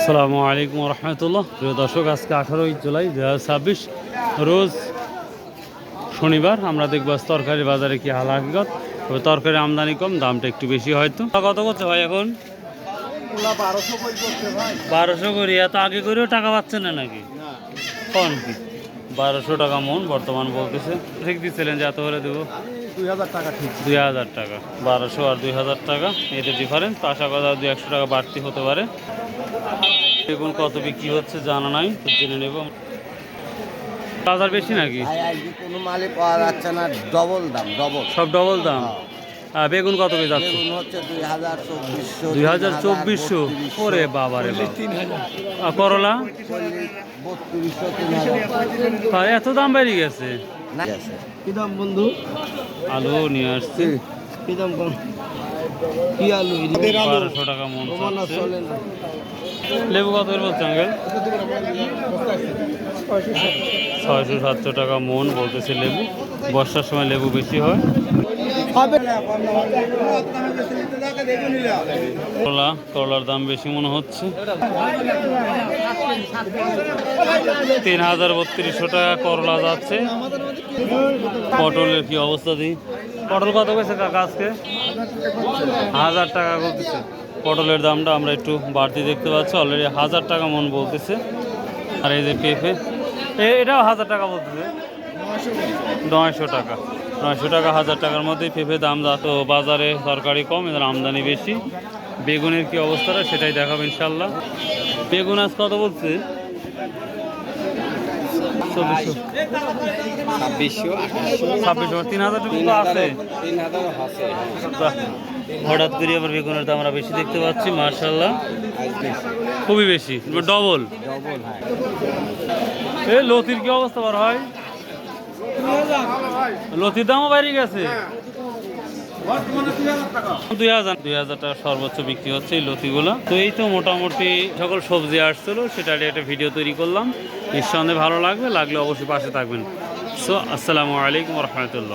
আসসালামু আলাইকুম রহমতুল্লাহ। প্রিয় দর্শক, আজকে 18ই জুলাই 2026 রোজ শনিবার। আমরা দেখবো তরকারি বাজারে কি হাল হাকিকত। তবে তরকারি আমদানি কম, দামটা একটু বেশি হয়তো। কত করছে ভাই এখন? 1200 করে। এত আগে করেও টাকা পাচ্ছেন না নাকি? কোন কি 1200 টাকা মন বর্তমান বলতেছে। ঠিক দিচ্ছিলেন যে এত হলে দেবো 2000 টাকা ঠিক। 2000 টাকা, 1200 আর 2000 টাকা, এতে ডিফারেন্স। তো আশা করা 200 টাকা বাড়তি হতে পারে। দেখুন কত বিক্রি হচ্ছে জানা নাই, তো জেনে নেব। বাজার বেশি নাকি? কোনো মালে পাওয়া যাচ্ছে না, ডবল দাম, ডবল সব ডবল দাম। বেগুন কত করে যাচ্ছে? বেগুন হচ্ছে 2024, 2400। ওরে বাবা রে বাবা। আর করলা? 3200, 3000। এত দাম বেড়ে গেছে। কি দাম বন্ধু? আলু নিয়ে আসছে। কি দাম কম? কি আলু? 1200 টাকা মন যাচ্ছে। লেবু কত করে বলছে আঙ্কেল? 600-700 টাকা মন বলতেছে লেবু। বর্ষার সময় লেবু বেশি হয়। করলার দাম বেশি মনে হচ্ছে। 3000-3200 টাকা করলা যাচ্ছে। পটলের কি অবস্থা দিই? পটল কত গেছে কাকা আজকে? 1000 টাকা বলতেছে। পটলের দামটা আমরা একটু বাড়তি দেখতে পাচ্ছি, অলরেডি 1000 টাকা মন বলতেছে। আর এই যে পেঁপে, এটাও 1000 টাকা বলতেছে। 900 টাকা, 900 টাকা 1000 টাকার মধ্যেই পেঁপে দাম। তো বাজারে তরকারি কম, এদের আমদানি বেশি। বেগুনের কি অবস্থাটা সেটাই দেখাবো ইনশাল্লাহ। বেগুন আজ কত বলছে? 2600, 3000 টাকা তো আছে। হঠাৎ করে আবার বেগুনের দাম আমরা বেশি দেখতে পাচ্ছি, মার্শাল্লাহ খুবই বেশি, ডবল। এই লতির কি অবস্থা বার হয়? লতির দামও বাইরে গেছে। 2000 টাকা সর্বোচ্চ বিক্রি হচ্ছে এই লতিগুলো। তো এই তো মোটামুটি সকল সবজি আসছিল, সেটা একটা ভিডিও তৈরি করলাম। নিঃসন্দেহে ভালো লাগলে অবশ্যই পাশে থাকবেন। সো আসসালামু আলাইকুম রহমতুল্লাহ।